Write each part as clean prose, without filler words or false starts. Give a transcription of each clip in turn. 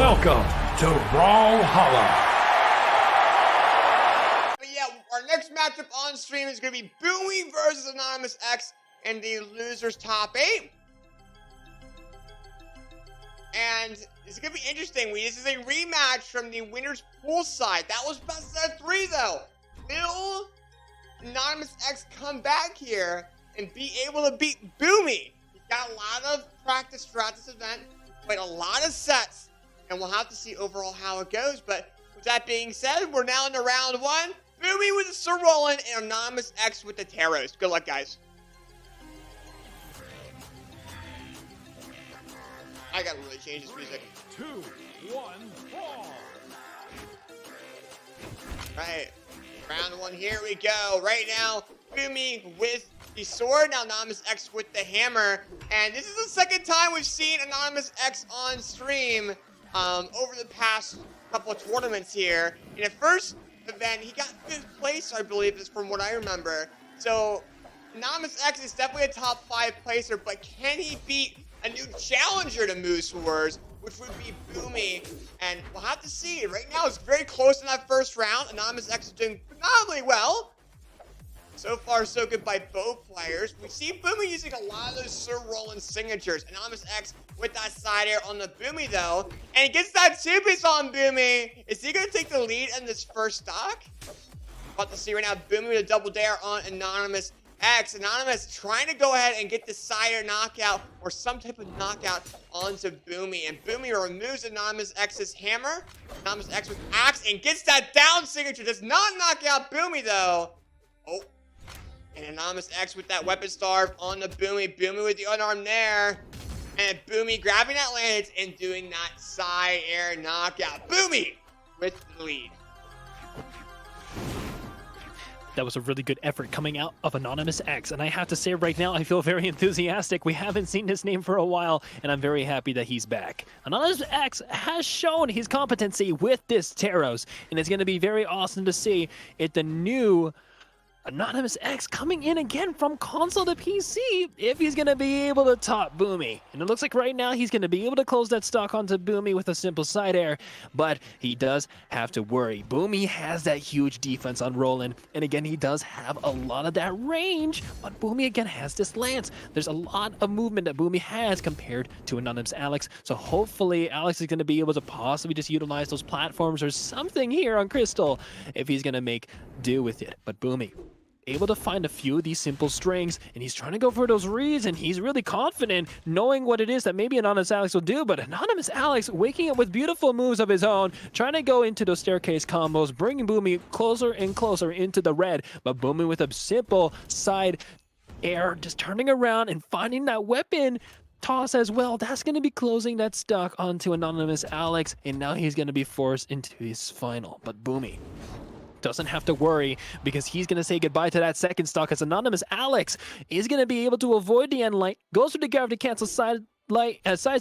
Welcome to Brawlhalla. Yeah, our next matchup on stream is going to be Boomie versus Anonymous X in the losers top 8. And it's going to be interesting. This is a rematch from the winner's pool side. That was best of 3 though. Will Anonymous X come back here and be able to beat Boomie? He's got a lot of practice throughout this event, played a lot of sets, and we'll have to see overall how it goes. But with that being said, we're now into round 1. Boomie with the Sir Roland and Anonymous X with the Taros. Good luck, guys. I gotta really change this music. 2, 1, brawl. Right. Round 1, here we go. Right now, Boomie with the sword, now Anonymous X with the hammer. And this is the second time we've seen Anonymous X on stream over the past couple of tournaments here. In the first event, he got 5th place, I believe, is from what I remember. So, Anonymous X is definitely a top 5 placer, but can he beat a new challenger to Moose Wars, which would be Boomie? And we'll have to see. Right now, it's very close in that first round. Anonymous X is doing phenomenally well. So far, so good by both players. We see Boomie using a lot of those Sir Roland signatures. Anonymous X with that side air on the Boomie, though. And he gets that 2-piece on Boomie. Is he going to take the lead in this first stock? About to see right now, Boomie with a double dare on Anonymous X. Anonymous trying to go ahead and get the side air knockout or some type of knockout onto Boomie. And Boomie removes Anonymous X's hammer. Anonymous X with axe and gets that down signature. Does not knock out Boomie, though. Oh. And Anonymous X with that weapon starve on the Boomie. Boomie with the unarmed nair. And Boomie grabbing that lance and doing that side air knockout. Boomie with the lead. That was a really good effort coming out of Anonymous X. And I have to say right now, I feel very enthusiastic. We haven't seen his name for a while, and I'm very happy that he's back. Anonymous X has shown his competency with this Taros, and it's going to be very awesome to see if the new Anonymous X coming in again from console to PC, if he's going to be able to top Boomie. And it looks like right now he's going to be able to close that stock onto Boomie with a simple side air, but he does have to worry. Boomie has that huge defense on Roland, and again, he does have a lot of that range, but Boomie again has this lance. There's a lot of movement that Boomie has compared to Anonymous Alex, so hopefully Alex is going to be able to possibly just utilize those platforms or something here on Crystal if he's going to make do with it. But Boomie able to find a few of these simple strings, and he's trying to go for those reads, and he's really confident knowing what it is that maybe Anonymous Alex will do. But Anonymous Alex waking up with beautiful moves of his own, trying to go into those staircase combos, bringing Boomie closer and closer into the red. But Boomie with a simple side air, just turning around and finding that weapon toss as well. That's going to be closing that stock onto Anonymous Alex, and now he's going to be forced into his final. But Boomie doesn't have to worry because he's going to say goodbye to that second stock as Anonymous Alex is going to be able to avoid the end light, goes for the gravity cancel side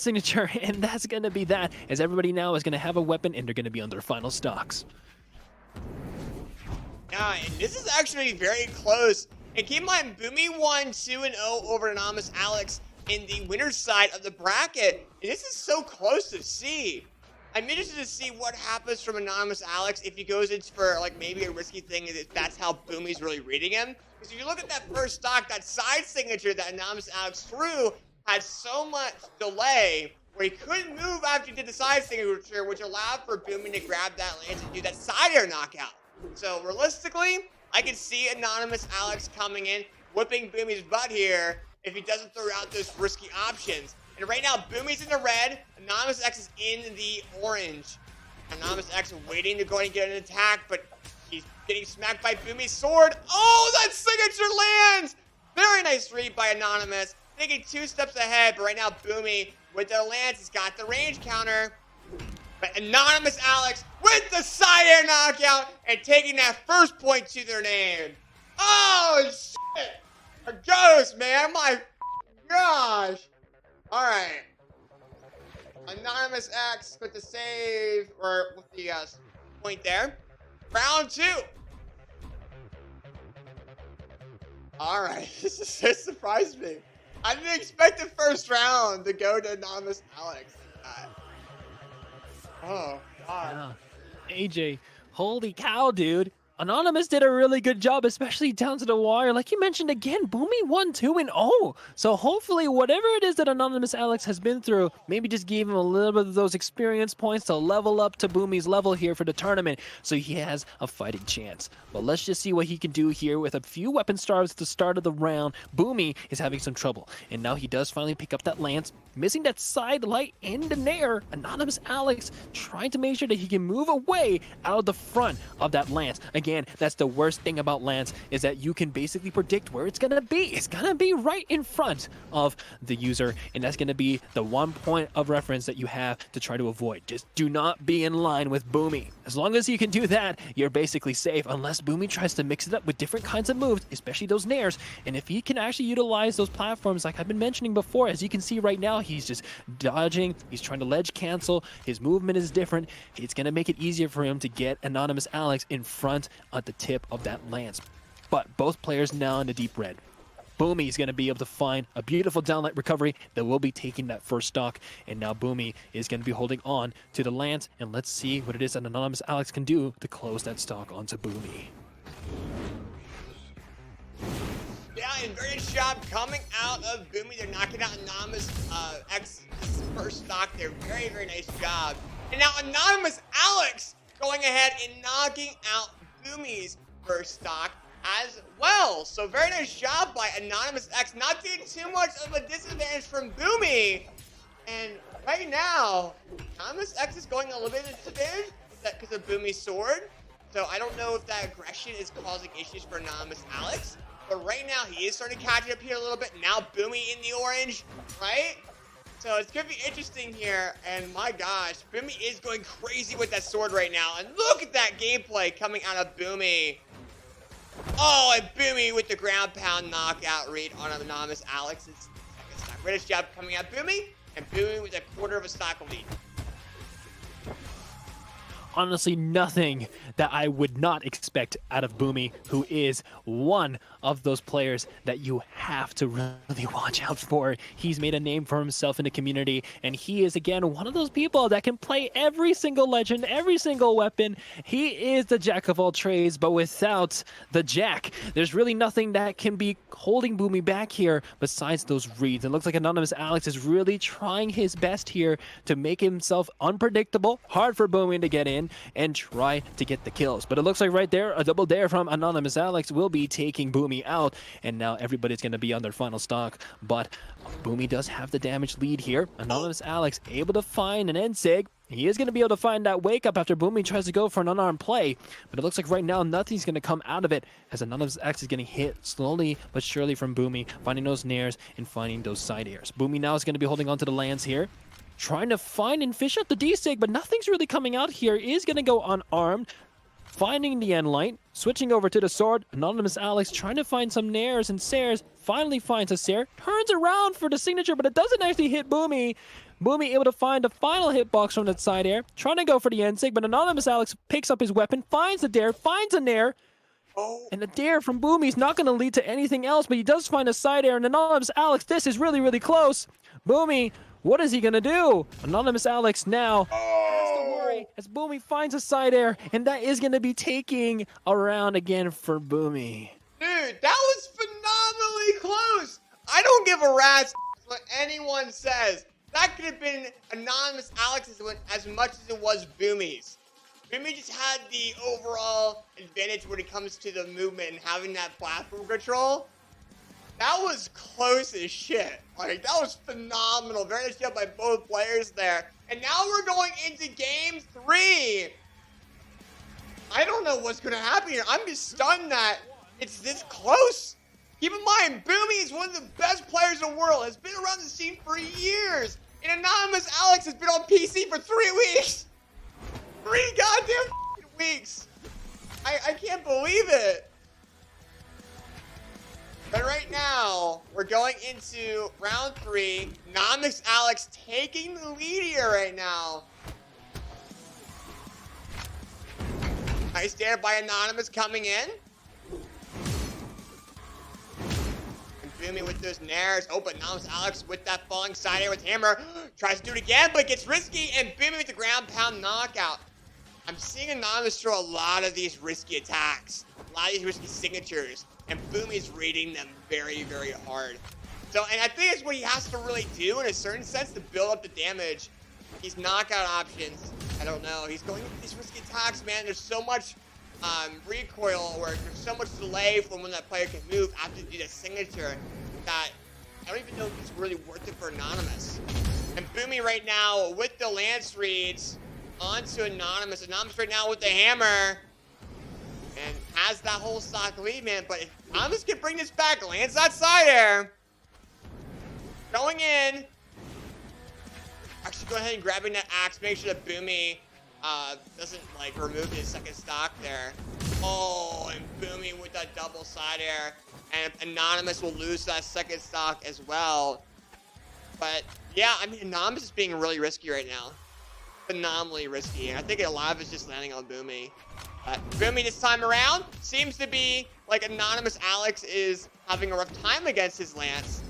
signature, and that's going to be that, as everybody now is going to have a weapon and they're going to be on their final stocks. And this is actually very close. And keep in mind, Boomie won 2-0 over Anonymous Alex in the winner's side of the bracket. And this is so close to see. I'm interested to see what happens from Anonymous Alex if he goes in for like maybe a risky thing, if that's how Boomie's really reading him. Because if you look at that first stock, that side signature that Anonymous Alex threw had so much delay where he couldn't move after he did the side signature, which allowed for Boomie to grab that lance and do that side air knockout. So realistically, I could see Anonymous Alex coming in, whipping Boomie's butt here if he doesn't throw out those risky options. And right now, Boomie's in the red, Anonymous X is in the orange. Anonymous X waiting to go and get an attack, but he's getting smacked by Boomie's sword. Oh, that signature lands! Very nice read by Anonymous, thinking 2 steps ahead, but right now, Boomie with the lance has got the range counter. But Anonymous Alex with the side air knockout and taking that first point to their name. Oh, shit! A ghost, man, my gosh! Alright. Anonymous X with the save, or with the point there. Round 2. Alright, this surprised me. I didn't expect the first round to go to Anonymous Alex. Oh, God. Yeah. AJ, holy cow, dude. Anonymous did a really good job, especially down to the wire. Like you mentioned again, Boomie won 2-0. So hopefully whatever it is that Anonymous Alex has been through, maybe just gave him a little bit of those experience points to level up to Boomie's level here for the tournament, so he has a fighting chance. But let's just see what he can do here with a few weapon stars at the start of the round. Boomie is having some trouble, and now he does finally pick up that lance, missing that side light and the nair. Anonymous Alex trying to make sure that he can move away out of the front of that lance. Again, that's the worst thing about lance, is that you can basically predict where it's gonna be. It's gonna be right in front of the user, and that's gonna be the one point of reference that you have to try to avoid. Just do not be in line with Boomie. As long as you can do that, you're basically safe, unless Boomie tries to mix it up with different kinds of moves, especially those nairs. And if he can actually utilize those platforms like I've been mentioning before, as you can see right now, he's just dodging, he's trying to ledge cancel, his movement is different. It's gonna make it easier for him to get Anonymous Alex in front at the tip of that lance. But both players now in the deep red. Boomie is going to be able to find a beautiful downlight recovery that will be taking that first stock, and now Boomie is going to be holding on to the lance, and let's see what it is that Anonymous Alex can do to close that stock onto Boomie. Yeah, and very nice job coming out of Boomie. They're knocking out Anonymous X first stock. They're very, very nice job. And now Anonymous Alex going ahead and knocking out Boomie's first stock as well. So very nice job by Anonymous X, not doing too much of a disadvantage from Boomie. And right now, Anonymous X is going a little bit of a disadvantage because of Boomie's sword. So I don't know if that aggression is causing issues for Anonymous Alex. But right now, he is starting to catch up here a little bit. Now Boomie in the orange, right? So it's going to be interesting here. And my gosh, Boomie is going crazy with that sword right now. And look at that gameplay coming out of Boomie. Oh, and Boomie with the ground pound knockout read on Anonymous Alex's second stock. Greatest job coming out Boomie. And Boomie with a quarter of a stock lead. Honestly, nothing that I would not expect out of Boomie, who is one of those players that you have to really watch out for. He's made a name for himself in the community, and he is, again, one of those people that can play every single legend, every single weapon. He is the jack of all trades, but without the jack, there's really nothing that can be holding Boomie back here besides those reads. It looks like Anonymous Alex is really trying his best here to make himself unpredictable, hard for Boomie to get in, and try to get the kills. But it looks like right there, a double dare from Anonymous Alex will be taking Boomie out, and now everybody's going to be on their final stock. But Boomie does have the damage lead here. Anonymous Alex able to find an end sig. He is going to be able to find that wake up after Boomie tries to go for an unarmed play, but it looks like right now nothing's going to come out of it, as Anonymous X is getting hit slowly but surely from Boomie, finding those nairs and finding those side airs. Boomie now is going to be holding on to the lands here, trying to find and fish out the D-Sig, but nothing's really coming out here. Is going to go unarmed, finding the end light, switching over to the sword. Anonymous Alex trying to find some nairs and sares, finally finds a sare, turns around for the signature, but it doesn't actually hit Boomie. Boomie able to find a final hitbox from that side air, trying to go for the end sig, but Anonymous Alex picks up his weapon, finds the dare, finds a nair, and the dare from Boomie is not going to lead to anything else, but he does find a side air, and Anonymous Alex, this is really, really close. Boomie, what is he going to do? Anonymous Alex now has to worry as Boomie finds a side air, and that is going to be taking a round again for Boomie. Dude, that was phenomenally close. I don't give a rat's what anyone says. That could have been Anonymous Alex's as much as it was Boomie's. Boomie just had the overall advantage when it comes to the movement and having that platform control. That was close as shit. Like, that was phenomenal. Very nice job by both players there. And now we're going into game 3. I don't know what's going to happen here. I'm just stunned that it's this close. Keep in mind, Boomie is one of the best players in the world. Has been around the scene for years. And Anonymous Alex has been on PC for 3 weeks. 3 goddamn weeks. I can't believe it. But right now, we're going into round 3. Anonymous Alex taking the lead here right now. Nice dare by Anonymous coming in. And Boomie with those nairs. Oh, but Anonymous Alex with that falling side air with hammer. Tries to do it again, but gets risky. And Boomie with the ground pound knockout. I'm seeing Anonymous throw a lot of these risky attacks. A lot of these risky signatures. And Boomie's reading them very, very hard. So, and I think it's what he has to really do in a certain sense to build up the damage. These knockout options, I don't know. He's going into these risky attacks, man. There's so much recoil, or there's so much delay from when that player can move after they do the signature that I don't even know if it's really worth it for Anonymous. And Boomie right now with the lance reads onto Anonymous. Anonymous right now with the hammer. And has that whole stock lead, man. But if Anonymous can bring this back, lands that side air. Going in. Actually, go ahead and grabbing that axe. Make sure that Boomie doesn't, like, remove his second stock there. Oh, and Boomie with that double side air. And Anonymous will lose that second stock as well. But, yeah, I mean, Anonymous is being really risky right now. Phenomenally risky. And I think a lot of it's just landing on Boomie. Boomie this time around seems to be like Anonymous Alex is having a rough time against his lance.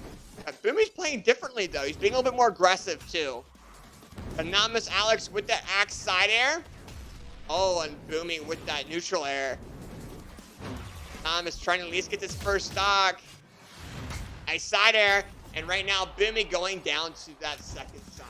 Boomie's playing differently, though. He's being a little bit more aggressive, too. Anonymous Alex with that axe side air. Oh, and Boomie with that neutral air. Anonymous trying to at least get this first stock. Nice side air. And right now, Boomie going down to that second stock.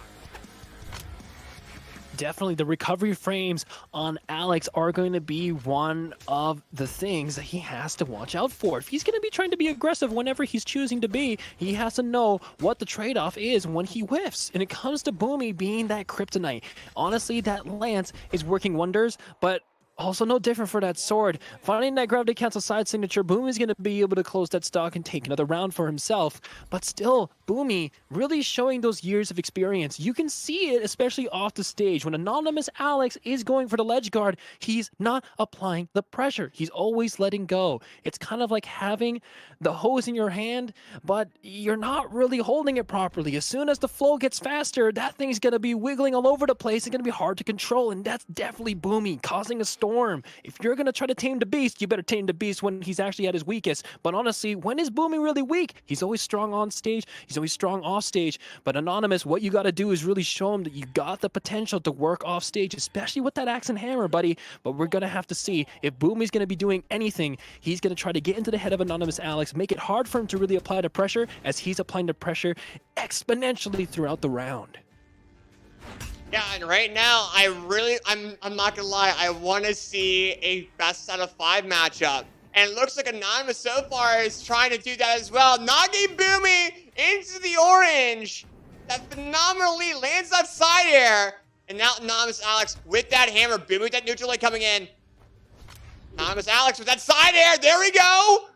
Definitely the recovery frames on Alex are going to be one of the things that he has to watch out for. If he's going to be trying to be aggressive whenever he's choosing to be, he has to know what the trade-off is when he whiffs. And it comes to Boomie being that kryptonite. Honestly, that lance is working wonders, but also no different for that sword. Finding that gravity cancel side signature, Boomie's going to be able to close that stock and take another round for himself. But still, Boomie really showing those years of experience. You can see it, especially off the stage. When Anonymous Alex is going for the ledge guard, he's not applying the pressure. He's always letting go. It's kind of like having the hose in your hand, but you're not really holding it properly. As soon as the flow gets faster, that thing's going to be wiggling all over the place. It's going to be hard to control, and that's definitely Boomie, causing a storm. If you're going to try to tame the beast, you better tame the beast when he's actually at his weakest. But honestly, when is Boomie really weak? He's always strong on stage. He's always strong off stage. But Anonymous, what you got to do is really show him that you got the potential to work off stage, especially with that axe and hammer, buddy. But we're going to have to see if Boomie's going to be doing anything. He's going to try to get into the head of Anonymous Alex, make it hard for him to really apply the pressure, as he's applying the pressure exponentially throughout the round. Yeah, and right now, I'm not gonna lie, I want to see a best out of 5 matchup. And it looks like Anonymous so far is trying to do that as well. Knocking Boomie into the orange. That phenomenally lands that side air. And now Anonymous Alex with that hammer. Boomie with that neutral leg coming in. Anonymous Alex with that side air. There we go.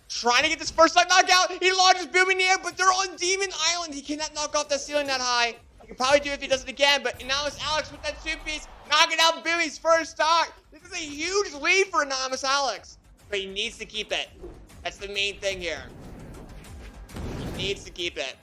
Trying to get this first time knockout. He launches Boomie in the air, but they're on Demon Island. He cannot knock off that ceiling that high. He can probably do it if he does it again, but Anonymous Alex with that two-piece, knocking out Boomie's first stock. This is a huge lead for Anonymous Alex, but he needs to keep it. That's the main thing here. He needs to keep it.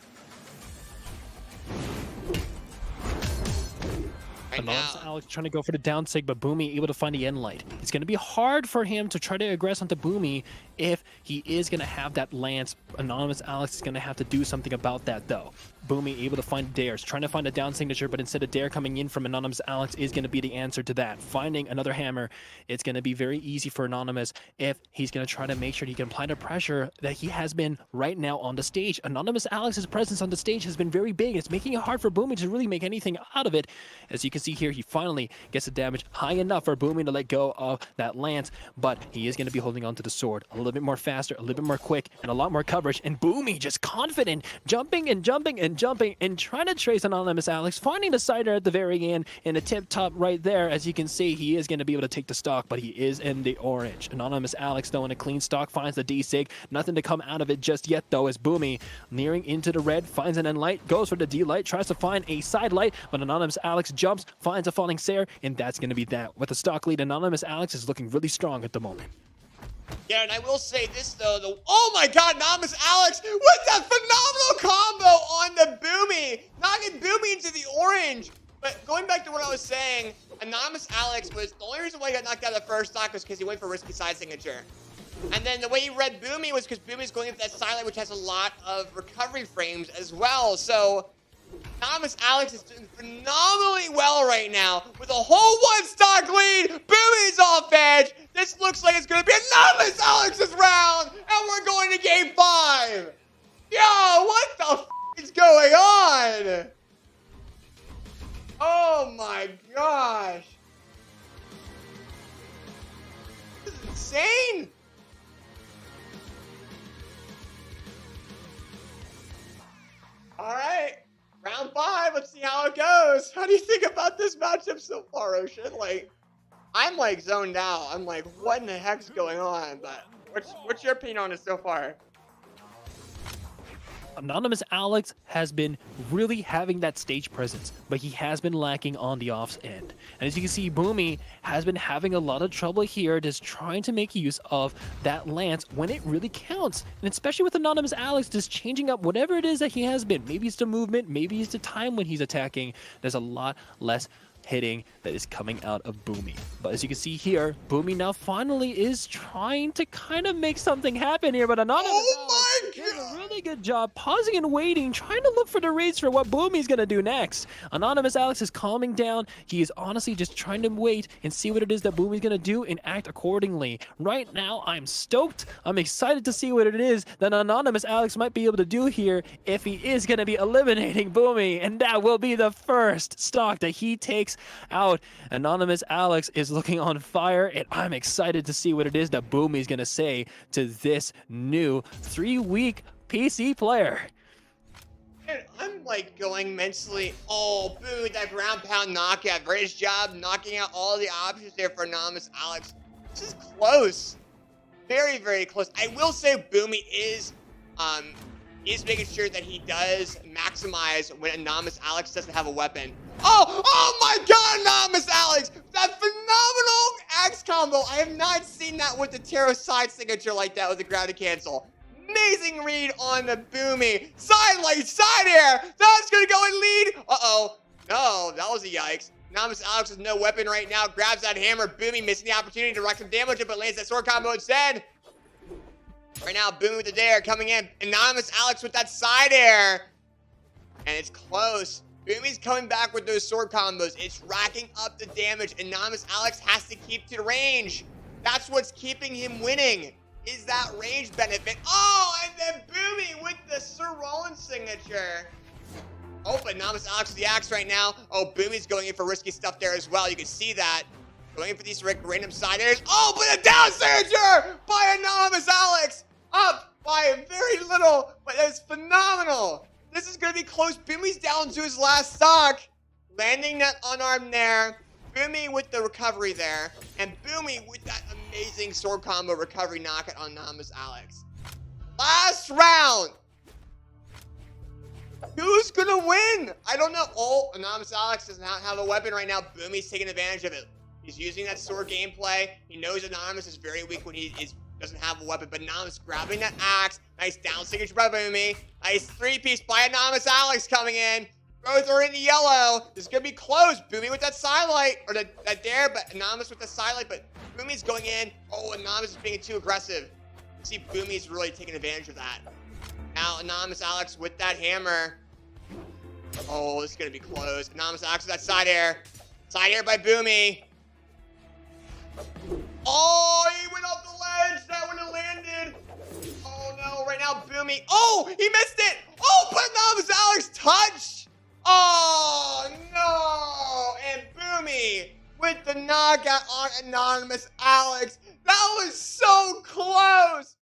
Anonymous Alex trying to go for the down sig, but Boomie able to find the end light. It's going to be hard for him to try to aggress onto Boomie if he is going to have that lance. Anonymous Alex is going to have to do something about that, though. Boomie able to find dares, trying to find a down signature, but instead of dare coming in from Anonymous Alex is going to be the answer to that. Finding another hammer, it's going to be very easy for Anonymous if he's going to try to make sure he can apply the pressure that he has been right now on the stage. Anonymous Alex's presence on the stage has been very big. It's making it hard for Boomie to really make anything out of it. As you can see here, he finally gets the damage high enough for Boomie to let go of that lance, but he is going to be holding on to the sword a little bit more faster, a little bit more quick, and a lot more coverage. And Boomie just confident, jumping and jumping and jumping and trying to trace Anonymous Alex, finding the side air at the very end in a tip top right there. As you can see, he is going to be able to take the stock, but he is in the orange. Anonymous Alex, though, in a clean stock, finds the D-Sig. Nothing to come out of it just yet, though, as Boomie nearing into the red, finds an end light, goes for the D-Light, tries to find a side light, but Anonymous Alex jumps, finds a falling Sair, and that's going to be that. With the stock lead, Anonymous Alex is looking really strong at the moment. Yeah, and I will say this, though. Oh, my God, Anonymous Alex with that phenomenal combo on the Boomie. Knocking Boomie into the orange. But going back to what I was saying, Anonymous Alex was, the only reason why he got knocked out of the first stock was because he went for risky side signature. And then the way he read Boomie was because Boomie's going into that silent, which has a lot of recovery frames as well. So Anonymous Alex is doing phenomenally well right now with a whole one-stock lead. Boomie's off edge. This looks like it's going to be Anonymous Alex's round, and we're going to game 5. Yo, what the f is going on? Oh my gosh. This is insane. All right, round 5. Let's see how it goes. How do you think about this matchup so far, Ocean? Like, I'm like zoned out. I'm like, what in the heck's going on? But what's your opinion on it so far? Anonymous Alex has been really having that stage presence, but he has been lacking on the offs end. And as you can see, Boomie has been having a lot of trouble here, just trying to make use of that lance when it really counts. And especially with Anonymous Alex just changing up whatever it is that he has been. Maybe it's the movement, maybe it's the time when he's attacking. There's a lot less hitting that is coming out of Boomie. But as you can see here, Boomie now finally is trying to kind of make something happen here, but Anonymous Alex did a really good job pausing and waiting, trying to look for the reads for what Boomie's gonna do next. Anonymous Alex is calming down. He is honestly just trying to wait and see what it is that Boomie's gonna do and act accordingly. Right now, I'm stoked. I'm excited to see what it is that Anonymous Alex might be able to do here if he is gonna be eliminating Boomie, and that will be the first stock that he takes out. Anonymous Alex is looking on fire, and I'm excited to see what it is that Boomie's gonna say to this new 3-week PC player. Dude, I'm like going mentally, oh, Boomie, that ground pound knockout. Great job knocking out all the options there for Anonymous Alex. This is close. Very, very close. I will say Boomie is making sure that he does maximize when Anonymous Alex doesn't have a weapon. Oh my God, Anonymous Alex! That phenomenal axe combo. I have not seen that with the Tarot side signature like that with the grounded cancel. Amazing read on the Boomie. Side light, side air. That's gonna go and lead. Uh-oh. No, that was a yikes. Anonymous Alex has no weapon right now. Grabs that hammer. Boomie missing the opportunity to wreck some damage, but lands that sword combo instead. Right now, Boomie with the dare coming in. Anonymous Alex with that side air. And it's close. Boomie's coming back with those sword combos. It's racking up the damage. Anonymous Alex has to keep to the range. That's what's keeping him winning, is that range benefit. Oh, and then Boomie with the Sir Rollins signature. Oh, but Anonymous Alex with the axe right now. Oh, Boomie's going in for risky stuff there as well. You can see that. Going in for these random side airs. Oh, but a down signature by Anonymous Alex. Up by a very little, but that is phenomenal. This is going to be close. Boomie's down to his last stock. Landing that unarmed there. Boomie with the recovery there. And Boomie with that amazing sword combo recovery knockout on Anonymous Alex. Last round. Who's going to win? I don't know. Oh, Anonymous Alex does not have a weapon right now. Boomie's taking advantage of it. He's using that sword gameplay. He knows Anonymous is very weak when he doesn't have a weapon, but Anonymous grabbing that axe. Nice down signature by Boomie. Nice 3-piece by Anonymous Alex coming in. Both are in the yellow. This is going to be close. Boomie with that sidelight, or that dare, but Anonymous with the sidelight, but Boomie's going in. Oh, Anonymous is being too aggressive. See, Boomie's really taking advantage of that. Now, Anonymous Alex with that hammer. Oh, this is going to be close. Anonymous Alex with that side air. Side air by Boomie. Oh, he went off the ledge. That one landed. Oh, no. Right now, Boomie. Oh, he missed it. Oh, but Anonymous Alex touched. Oh, no. And Boomie with the knockout on Anonymous Alex. That